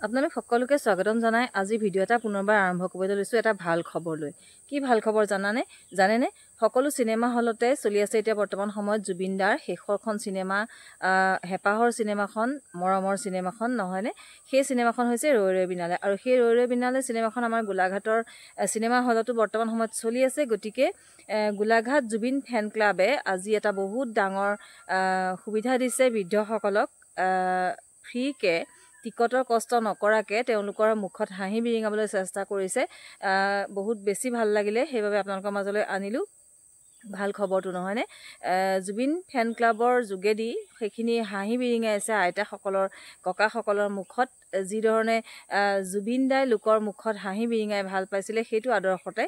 আপোনালোক সকলোকে স্বাগতম জনাই আজি ভিডিও এটা পুনৰবাৰ আৰম্ভ কৰিবলৈ লৈছো এটা ভাল খবৰ লৈ কি ভাল খবৰ জানেনে সকলো সিনেমা হলতে চলি আছে এতিয়া বৰ্তমান সময়ত জুবিন দাৰ শেষৰখন সিনেমা হেপাহৰ সিনেমাখন মৰমৰ সিনেমাখন নহয়নে সেই সিনেমাখন হৈছে ৰৈ ৰৈ বিনালে আৰু সেই ৰৈ ৰৈ বিনালে সিনেমাখন আমাৰ গোলাঘাটৰ সিনেমা হলতো বৰ্তমান সময়ত চলি আছে গতিকে গোলাঘাট জুবিন ফেন ক্লাবে আজি এটা বহুত ডাঙৰ সুবিধা দিছে বৃদ্ধসকলক ফ্ৰীকে টিকটৰ কষ্ট নকৰাকে তেওঁলোকৰ মুখত হাঁহি বিৰিঙাবলৈ চেষ্টা কৰিছে বহুত বেছি ভাল লাগিলে সেইবাবে আপোনালোকৰ মাজলৈ আনিলো ভাল খবৰটো নহয়নে জুবিন ফেন ক্লাবৰ যোগেদি সেইখিনি হাঁহি বিৰিঙাইছে আইতা সকলৰ ককা সকলৰ মুখত যি ধৰণে জুবিন দাই লোকৰ মুখত হাঁহি বিৰিঙাই ভাল পাইছিলে সেইটো আদৰ্শতে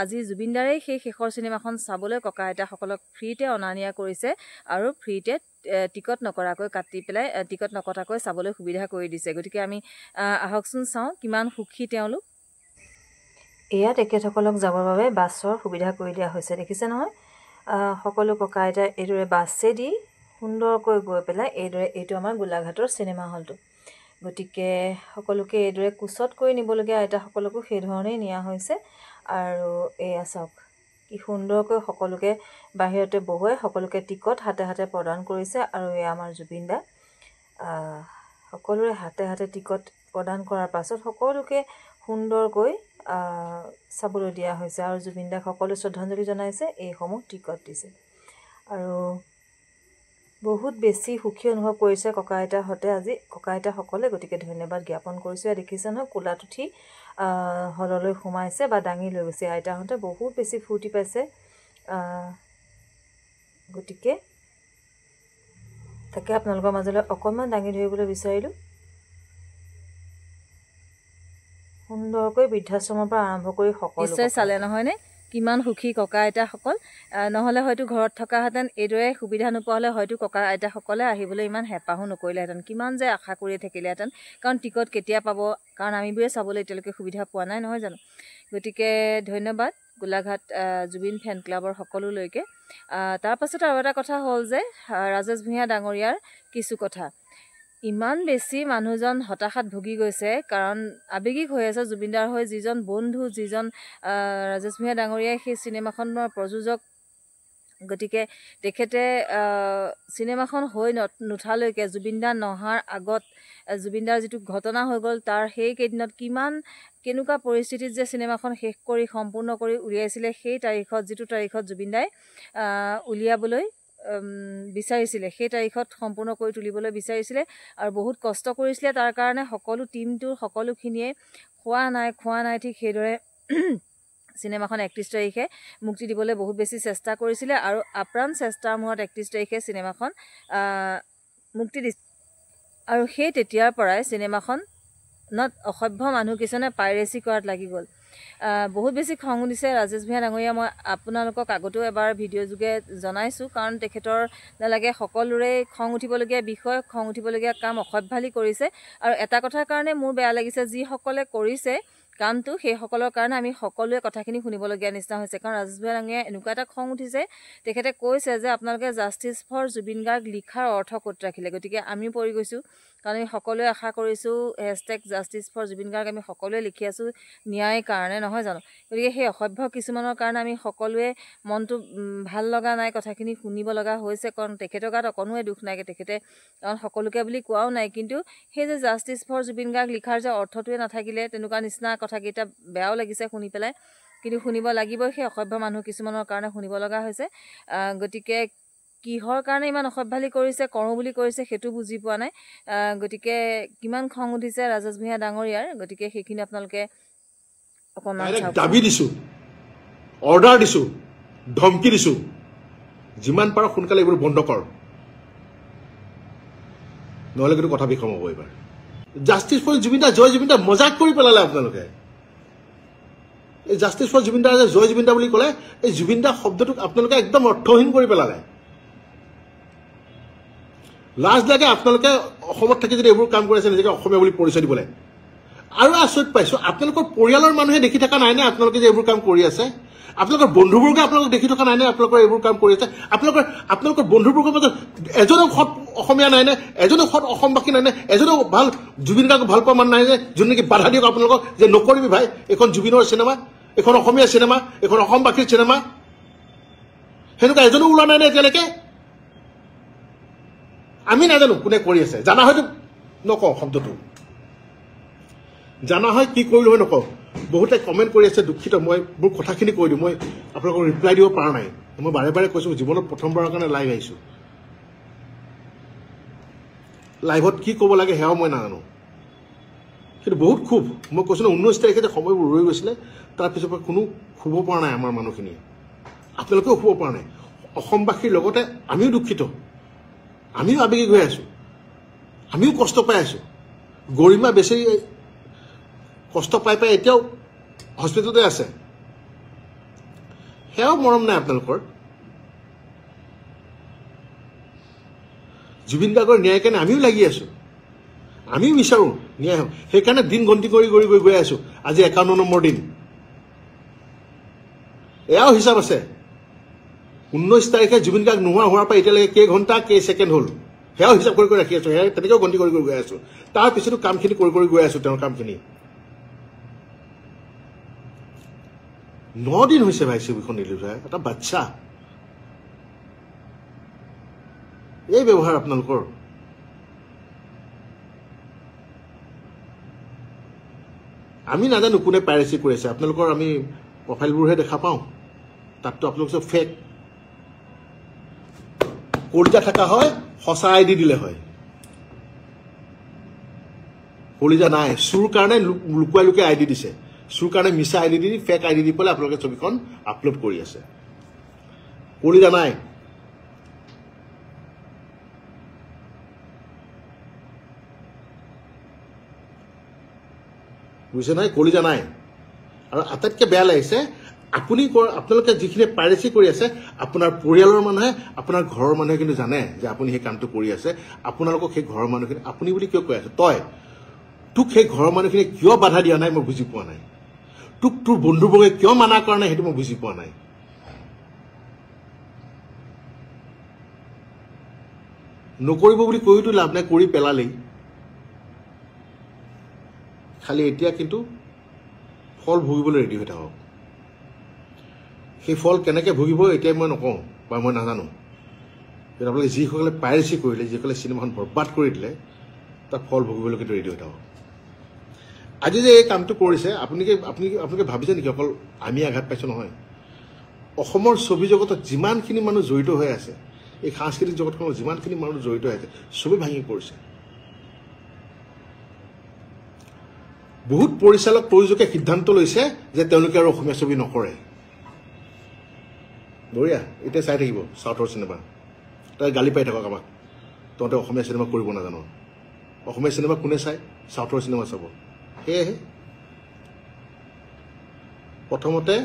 আজি জুবিন দাৰে সেই শেষৰ সিনেমাখন চাবলৈ ককা আইতা সকলক ফ্ৰীতে অনানিয়া কৰিছে আৰু ফ্ৰীতে টিকট নকৰাকৈ কাটি পেলাই টিকট নকটাকৈ চাবলৈ সুবিধা কৰি দিছে গতিকে আমি আহকচোন চাওঁ কিমান সুখী তেওঁলোক এয়া তেখেতসকলক যাবৰ বাবে বাছৰ সুবিধা কৰি দিয়া হৈছে দেখিছে নহয় সকলো ককা আইতা এইদৰে বাছেদি সুন্দৰকৈ গৈ পেলাই এইটো আমাৰ গোলাঘাটৰ চিনেমা হলটো গতিকে সকলোকে এইদৰে কুচত কৰি নিবলগীয়া আইতাসকলকো সেই ধৰণেই নিয়া হৈছে আৰু এয়া চাওক কি সুন্দৰকৈ সকলোকে বাহিৰতে বহুৱাই সকলোকে টিকট হাতে হাতে প্ৰদান কৰিছে আৰু এয়া আমাৰ জুবিন দা সকলোৰে হাতে হাতে টিকট প্ৰদান কৰাৰ পাছত সকলোকে সুন্দৰকৈ চাবলৈ দিয়া হৈছে আৰু জুবিন দাক সকলো শ্ৰদ্ধাঞ্জলি জনাইছে এইসমূহ টিকট দিছে আৰু বহুত বেছি সুখী অনুভৱ কৰিছে ককা আইতাহঁতে আজি ককা আইতাসকলে গতিকে ধন্যবাদ জ্ঞাপন কৰিছো দেখিছে নহয় কোলাত উঠি হললৈ সোমাইছে বা দাঙি লৈ গৈছে আইতাহঁতে বহুত বেছি ফূৰ্তি পাইছে গতিকে তাকে আপোনালোকৰ মাজলৈ অকণমান দাঙি ধৰিবলৈ বিচাৰিলো সুন্দৰকৈ বৃদ্ধাশ্ৰমৰ পৰা আৰম্ভ কৰি সকলো নিশ্চয় চালে নহয়নে কিমান সুখী ককা আইতাসকল নহলে হয়তো ঘৰত থকাহেঁতেন এইদৰে সুবিধা নোপোৱা হলে হয়তো ককা আইতাসকলে আহিবলৈ ইমান হেঁপাহো নকৰিলেহেঁতেন কিমান যে আশা কৰি থাকিলেহেঁতেন কাৰণ টিকট কেতিয়া পাব কাৰণ আমিবোৰে চাবলৈ এতিয়ালৈকে সুবিধা পোৱা নাই নহয় জানো গতিকে ধন্যবাদ গোলাঘাট জুবিন ফেন ক্লাবৰ সকলোলৈকে তাৰ পাছত আৰু এটা কথা হ'ল যে ৰাজেশ ভূঞা ডাঙৰীয়াৰ কিছু কথা ইমান বেছি মানুহজন হতাশাত ভুগি গৈছে কাৰণ আবেগিক হৈ আছে জুবিনদাৰ হৈ যিজন বন্ধু যিজন ৰাজেশ ভূঞা ডাঙৰীয়াই সেই চিনেমাখনৰ প্ৰযোজক গতিকে তেখেতে চিনেমাখন হৈ নুঠালৈকে জুবিনদাৰ নহাৰ আগত জুবিনদাৰ যিটো ঘটনা হৈ গ'ল তাৰ সেই কেইদিনত কেনেকুৱা পৰিস্থিতিত যে চিনেমাখন শেষ কৰি সম্পূৰ্ণ কৰি উলিয়াইছিলে সেই তাৰিখত যিটো তাৰিখত জুবিনদাই উলিয়াবলৈ বিচাৰিছিলে সেই তাৰিখত সম্পূৰ্ণ কৰি তুলিবলৈ বিচাৰিছিলে আৰু বহুত কষ্ট কৰিছিলে তাৰ কাৰণে সকলো টিমটোৰ সকলোখিনিয়ে খোৱা নাই ঠিক সেইদৰে চিনেমাখন 31 তাৰিখে মুক্তি দিবলৈ বহুত বেছি চেষ্টা কৰিছিলে আৰু আপ্ৰাণ চেষ্টাৰ মূৰত 31 তাৰিখে চিনেমাখন মুক্তি দিছিল আৰু সেই তেতিয়াৰ পৰাই চিনেমাখনত অসভ্য মানুহ কিছুমানে পাইৰেচি কৰাত লাগি গ'ল বহুত বেছি খং উঠিছে ৰাজেশ ভূঞা ডাঙৰীয়া মই আপোনালোকক আগতেও এবাৰ ভিডিঅ' যোগে জনাইছোঁ কাৰণ তেখেতৰ নালাগে সকলোৰে খং উঠিবলগীয়া বিষয় খং উঠিবলগীয়া কাম অসভ্যালি কৰিছে আৰু এটা কথাৰ কাৰণে মোৰ বেয়া লাগিছে যিসকলে কৰিছে কামটো সেইসকলৰ কাৰণে আমি সকলোৱে কথাখিনি শুনিবলগীয়া নিচিনা হৈছে কাৰণ ৰাজেশ ভূঞা ডাঙৰীয়া এনেকুৱা এটা খং উঠিছে তেখেতে কৈছে যে আপোনালোকে জাষ্টিছ ফৰ জুবিন গাৰ্গ লিখাৰ অৰ্থ ক'ত ৰাখিলে গতিকে আমিও পৰি গৈছোঁ কাৰণ আমি সকলোৱে আশা কৰিছোঁ #জাষ্টিছ ফৰ জুবিন গাৰ্গ আমি সকলোৱে লিখি আছোঁ ন্যায়ৰ কাৰণে নহয় জানো গতিকে সেই অসভ্য কিছুমানৰ কাৰণে আমি সকলোৱে মনটো ভাল লগা নাই কথাখিনি শুনিব লগা হৈছে কাৰণ তেখেতৰ গাত অকণোৱে দুখ নাই তেখেতে কাৰণ সকলোকে বুলি কোৱাও নাই কিন্তু সেই যে জাষ্টিছ ফৰ জুবিন গাৰ্গ লিখাৰ যে অৰ্থটোৱে নাথাকিলে তেনেকুৱা নিচিনা কথাকেইটা বেয়াও লাগিছে শুনি পেলাই কিন্তু শুনিব লাগিবই সেই অসভ্য মানুহ কিছুমানৰ কাৰণে শুনিব লগা হৈছে গতিকে কিহৰ কাৰণে ইমান অসভ্যালি কৰিছে কৰোঁ বুলি কৰিছে সেইটো বুজি পোৱা নাই গতিকে কিমান খং উঠিছে ৰাজেশ ভূঞা ডাঙৰীয়াৰ গতিকে সেইখিনি আপোনালোকে অকণমান দাবী দিছোঁ অৰ্ডাৰ দিছোঁ ধমকি দিছোঁ যিমান পাৰ সোনকালে এইবোৰ বন্ধ কৰ নহ'লে কিন্তু কথা বিষম হ'ব এইবাৰ জাষ্টিছ ফৰ জুবিন দা জয় জুবিন দা মজাক কৰি পেলালে আপোনালোকে এই জাষ্টিছ ফৰ জুবিন দা যে জয় জুবিন দা বুলি ক'লে এই জুবিন দা শব্দটোক আপোনালোকে একদম অৰ্থহীন কৰি পেলালে লাজ লাগে আপোনালোকে অসমত থাকি যদি এইবোৰ কাম কৰি আছে নিজকে অসমীয়া বুলি পৰিচয় দিবলৈ আৰু আচৰিত পাইছোঁ আপোনালোকৰ পৰিয়ালৰ মানুহে দেখি থকা নাই নে আপোনালোকে যে এইবোৰ কাম কৰি আছে আপোনালোকৰ বন্ধুবৰ্গে আপোনালোক দেখি থকা নাই নে আপোনালোকৰ এইবোৰ কাম কৰি আছে আপোনালোকৰ বন্ধুবৰ্গৰ মাজত এজনক অসমীয়া নাই নে এজনো সৎ অসমবাসী নাই নে এজনো ভাল জুবিন গাৰ্গক ভাল পোৱা মানুহ নাই যে যোনে নেকি বাধা দিয়ক আপোনালোকক যে নকৰিবি ভাই এখন জুবিনৰ চিনেমা এখন অসমীয়া চিনেমা এখন অসমবাসীৰ চিনেমা সেনেকুৱা এজনো ওলোৱা নাই নে এতিয়ালৈকে আমি নাজানো কোনে কৰি আছে জানা হয়তো নকওঁ শব্দটো জানা হয় কি কৰিলো হয় নকওঁ বহুতে কমেণ্ট কৰি আছে দুখিত মই মোৰ কথাখিনি কৈ দিওঁ মই আপোনালোকক ৰিপ্লাই দিব পৰা নাই মই বাৰে বাৰে কৈছোঁ জীৱনত প্ৰথমবাৰৰ কাৰণে লাইভ আহিছোঁ লাইভত কি ক'ব লাগে সেয়াও মই নাজানো কিন্তু বহুত খুব মই কৈছোঁ ন 19 তাৰিখে যে সময়বোৰ ৰৈ গৈছিলে তাৰপিছৰ পৰা কোনো শুব পৰা নাই আমাৰ মানুহখিনিয়ে আপোনালোকেও শুব পৰা নাই অসমবাসীৰ লগতে আমিও দুখিত আমিও আৱেগিক হৈ আছোঁ আমিও কষ্ট পাই আছোঁ গৰিমা বেছি কষ্ট পাই পাই এতিয়াও হস্পিটেলতে আছে সেয়াও মৰম নাই আপোনালোকৰ জুবিন গাৰ্গৰ ন্যায় কাৰণে আমিও লাগি আছোঁ আমিও বিচাৰোঁ ন্যায় হওক সেইকাৰণে দিন গন্তি কৰি কৰি গৈ আছোঁ আজি 51 নম্বৰ দিন এয়াও হিচাপ আছে 19 তাৰিখে জুবিন গাৰ্গ নোহোৱা হোৱাৰ পৰা এতিয়ালৈকে কেইঘণ্টা কেই ছেকেণ্ড হ'ল সেয়াও হিচাপ কৰি ৰাখি আছোঁ সেয়া তেনেকৈও গন্তি কৰি গৈ আছোঁ তাৰ পিছতো কামখিনি কৰি গৈ আছোঁ তেওঁৰ কামখিনি 9 দিন হৈছে ভাই ছবিখন ৰিলিজ হয় এটা বাচ্চা এই ব্যৱহাৰ আপোনালোকৰ আমি নাজানো কোনে পাইৰেচি কৰি আছে আপোনালোকৰ আমি প্ৰফাইলবোৰহে দেখা পাওঁ তাততো আপোনালোক চব ফেক কলিজা থকা হয় সঁচা আইডি দিলে হয় কলিজা নাই চুৰ কাৰণে লুকুৱাই লুকুৱাই আইডি দিছে চুৰ কাৰণে মিছা আইডি দি ফেক আইডি দি পেলাই আপোনালোকে ছবিখন আপলোড কৰি আছে কলিজা নাই বুজিছে নাই কলিজা নাই আৰু আটাইতকৈ বেয়া লাগিছে আপোনালোকে যিখিনি পাইৰেচি কৰি আছে আপোনাৰ পৰিয়ালৰ মানুহে আপোনাৰ ঘৰৰ মানুহে কিন্তু জানে যে আপুনি সেই কামটো কৰি আছে আপোনালোকক সেই ঘৰৰ মানুহখিনি আপুনি বুলি কিয় কৈ আছে তই তোক সেই ঘৰৰ মানুহখিনি কিয় বাধা দিয়া নাই মই বুজি পোৱা নাই তোক তোৰ বন্ধুবৰ্গে কিয় মানা কৰা নাই সেইটো মই বুজি পোৱা নাই নকৰিব বুলি কৈতো লাভ নাই কৰি পেলালেই খালি এতিয়া কিন্তু ফল ভুগিবলৈ ৰেডি হৈ থাকক সেই ফল কেনেকৈ ভুগিব এতিয়া মই নকওঁ বা মই নাজানো কিন্তু আপোনালোকে যিসকলে পাইৰেচি কৰিলে যিসকলে চিনেমাখন বৰবাদ কৰি দিলে তাৰ ফল ভুগিবলৈ কিন্তু ৰেডি হৈ থাকক আজি যে এই কামটো কৰিছে আপোনালোকে ভাবিছে নেকি অকল আমি আঘাত পাইছোঁ নহয় অসমৰ ছবি জগতত যিমানখিনি মানুহ জড়িত হৈ আছে এই সাংস্কৃতিক জগতখনত যিমানখিনি মানুহ জড়িত হৈ আছে ছবি ভাঙি পৰিছে বহুত পৰিচালক প্ৰযোজকে সিদ্ধান্ত লৈছে যে তেওঁলোকে আৰু অসমীয়া ছবি নকৰে বঢ়িয়া এতিয়া চাই থাকিব চাউথৰ চিনেমা তাই গালি পাই থাকক আমাক তহঁতে অসমীয়া চিনেমা কৰিব নাজানো অসমীয়া চিনেমা কোনে চাই চাউথৰ চিনেমা চাব সেয়েহে প্ৰথমতে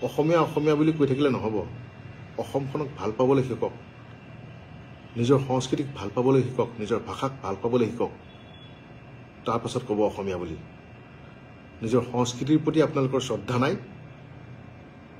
অসমীয়া বুলি কৈ থাকিলে নহ'ব অসমখনক ভাল পাবলৈ শিকক নিজৰ সংস্কৃতিক ভাল পাবলৈ শিকক নিজৰ ভাষাক ভাল পাবলৈ শিকক তাৰপাছত ক'ব অসমীয়া বুলি নিজৰ সংস্কৃতিৰ প্ৰতি আপোনালোকৰ শ্ৰদ্ধা নাই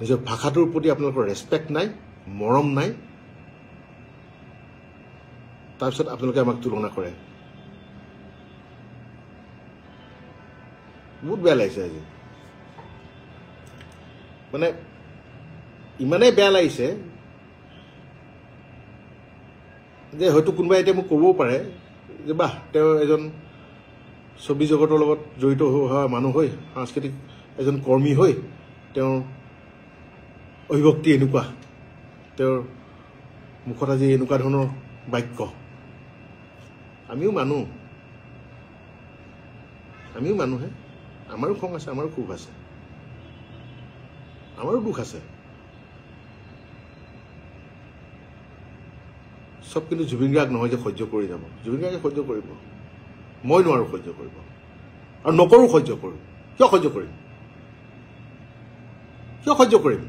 নিজৰ ভাষাটোৰ প্ৰতি আপোনালোকৰ ৰেচপেক্ট নাই মৰম নাই তাৰপিছত আপোনালোকে আমাক তুলনা কৰে বহুত বেয়া লাগিছে আজি মানে ইমানেই বেয়া লাগিছে যে হয়তো কোনোবাই এতিয়া মোক ক'বও পাৰে যে বাহ তেওঁ এজন ছবি জগতৰ লগত জড়িত হোৱা মানুহ হৈ সাংস্কৃতিক এজন কৰ্মী হৈ তেওঁৰ অভিভক্তি এনেকুৱা তেওঁৰ মুখত আজি এনেকুৱা ধৰণৰ বাক্য আমিও মানুহে আমাৰো খং আছে আমাৰো ক্ষোভ আছে আমাৰো দুখ আছে চব কিন্তু জুবিন গাৰ্গ নহয় যে সহ্য কৰি যাব জুবিন গাৰ্গে সহ্য কৰিব মই নোৱাৰোঁ সহ্য কৰিব আৰু নকৰোঁ সহ্য কৰোঁ কিয় সহ্য কৰিম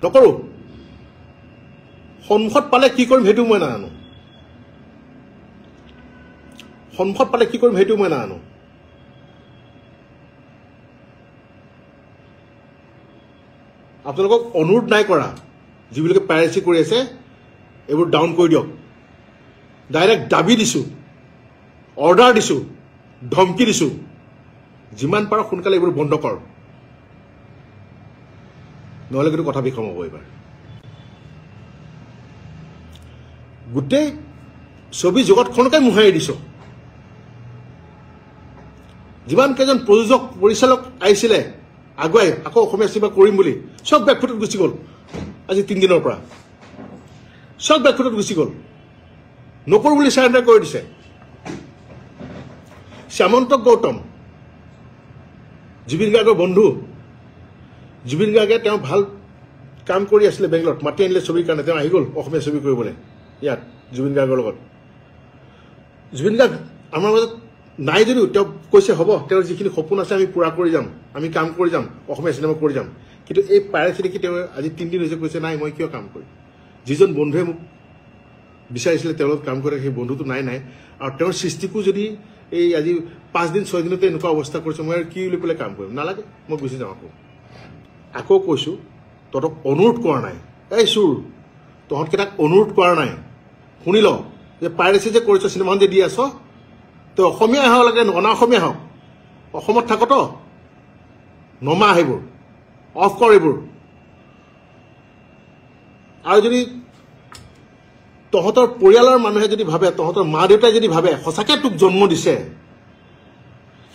নকৰোঁ সন্মুখত পালে কি কৰিম সেইটো মই নাজানো আপোনালোকক অনুৰোধ নাই কৰা যিবিলাকে পাইৰেচি কৰি আছে এইবোৰ ডাউন কৰি দিয়ক ডাইৰেক্ট দাবী দিছোঁ অৰ্ডাৰ দিছোঁ ধমকি দিছোঁ যিমান পাৰ সোনকালে এইবোৰ বন্ধ কৰ নহ'লে কিন্তু কথা বিষম হ'ব এইবাৰ গোটেই ছবি জগতখনকে মোহাৰি দিছ যিমান কেইজন প্ৰযোজক পৰিচালক আহিছিলে আগুৱাই আকৌ অসমীয়া চিনেমা কৰিম বুলি চব বেকফুটত গুচি গ'ল আজি 3 দিনৰ পৰা চব বেকফুটত গুচি গ'ল নকৰোঁ বুলি চাৰেণ্ডাৰ কৰি দিছে শ্যামন্ত গৌতম জুবিন গাৰ্গৰ বন্ধু জুবিন গাৰ্গে তেওঁ ভাল কাম কৰি আছিলে বেংগলত মাতি আনিলে ছবিৰ কাৰণে তেওঁ আহি গ'ল অসমীয়া ছবি কৰিবলৈ ইয়াত জুবিন গাৰ্গৰ লগত জুবিন গাৰ্গ আমাৰ মাজত নাই যদিও তেওঁ কৈছে হ'ব তেওঁৰ যিখিনি সপোন আছে আমি পূৰা কৰি যাম আমি কাম কৰি যাম অসমীয়া চিনেমা কৰি যাম কিন্তু এই পাইৰেচি দেখি তেওঁ আজি 3 দিন হৈছে কৈছে নাই মই কিয় কাম কৰিম যিজন বন্ধুৱে মোক বিচাৰিছিলে তেওঁৰ লগত কাম কৰে সেই বন্ধুটো নাই আৰু তেওঁৰ সৃষ্টিকো যদি এই আজি 5 দিন 6 দিনতে এনেকুৱা অৱস্থা কৰিছে মই আৰু কি লৈ পেলাই কাম কৰিম নালাগে মই গুচি যাওঁ আকৌ কৈছোঁ তহঁতক অনুৰোধ কৰা নাই এই চুৰ তহঁতকেইটাক অনুৰোধ কৰা নাই শুনি ল যে পাইৰেচি যে কৰিছ চিনেমাখন যে দি আছ তই অসমীয়াই হওক লাগে অনা অসমীয়া হওক অসমত থাকত নমা সেইবোৰ অফ কৰ এইবোৰ আৰু যদি তহঁতৰ পৰিয়ালৰ মানুহে যদি ভাবে তহঁতৰ মা দেউতাই যদি ভাবে সঁচাকৈ তোক জন্ম দিছে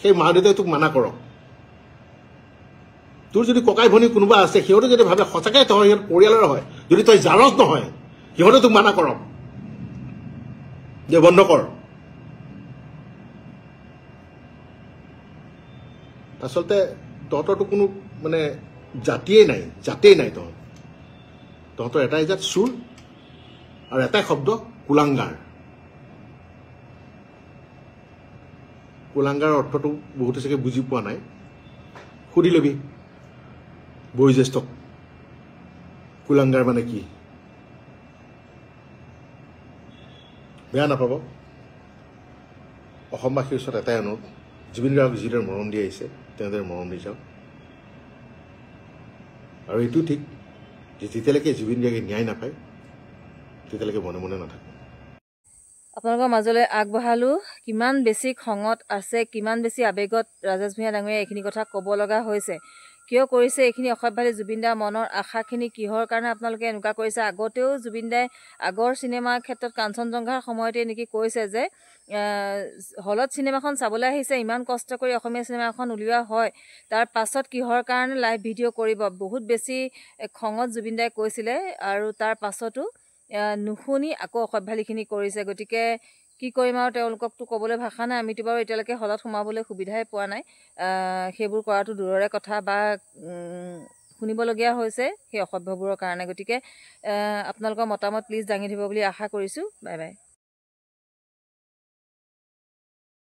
সেই মা দেউতাই তোক মানা কৰক তোৰ যদি ককাই ভনী কোনোবা আছে সিহঁতে যদি ভাবে সঁচাকৈ তই সিহঁত পৰিয়ালৰ হয় যদি তই জাৰজ নহয় সিহঁতে তোক মানা কৰক যে বন্ধ কৰ আচলতে তহঁতৰতো কোনো মানে জাতিয়েই নাই তহঁতৰ এটাই জাত চুৰ আৰু এটাই শব্দ কুলাংগাৰ কুলাংগাৰ অৰ্থটো বহুতে চাগে বুজি পোৱা নাই সুধি ল'বি বয়োজ্যেষ্ঠক কুলাংগাৰ মানে কি বেয়া নাপাব অসমবাসীৰ ওচৰত এটাই অনুৰোধ জুবিন গাৰ্গক যিদৰে মৰম দি আহিছে তেনেদৰে মৰম দি যাওক আৰু এইটো ঠিক যে যেতিয়ালৈকে জুবিন গাৰ্গে ন্যায় নাপায় তেতিয়ালৈকে মনে মনে নাথাকে আপোনালোকৰ মাজলৈ আগবঢ়ালোঁ কিমান বেছি খঙত আছে কিমান বেছি আৱেগত ৰাজেশ ভূঞা ডাঙৰীয়া এইখিনি কথা ক'ব লগা হৈছে কিয় কৰিছে এইখিনি অসভ্যালি জুবিন দাৰ মনৰ আশাখিনি কিহৰ কাৰণে আপোনালোকে এনেকুৱা কৰিছে আগতেও জুবিন দাই আগৰ চিনেমাৰ ক্ষেত্ৰত কাঞ্চনজংঘাৰ সময়তে নেকি কৈছে যে হলত চিনেমাখন চাবলৈ আহিছে ইমান কষ্ট কৰি অসমীয়া চিনেমা এখন উলিওৱা হয় তাৰ পাছত কিহৰ কাৰণে লাইভ ভিডিঅ' কৰিব বহুত বেছি খঙত জুবিন দাই কৈছিলে আৰু তাৰ পাছতো নুশুনি আকৌ অসভ্যালিখিনি কৰিছে গতিকে কি কৰিম আৰু তেওঁলোককতো ক'বলৈ ভাষা নাই আমিতো বাৰু এতিয়ালৈকে হলত সোমাবলৈ সুবিধাই পোৱা নাই সেইবোৰ কৰাটো দূৰৰে কথা বা শুনিবলগীয়া হৈছে সেই অসভ্যবোৰৰ কাৰণে গতিকে আপোনালোকৰ মতামত প্লিজ দাঙি দিব বুলি আশা কৰিছোঁ বাই বাই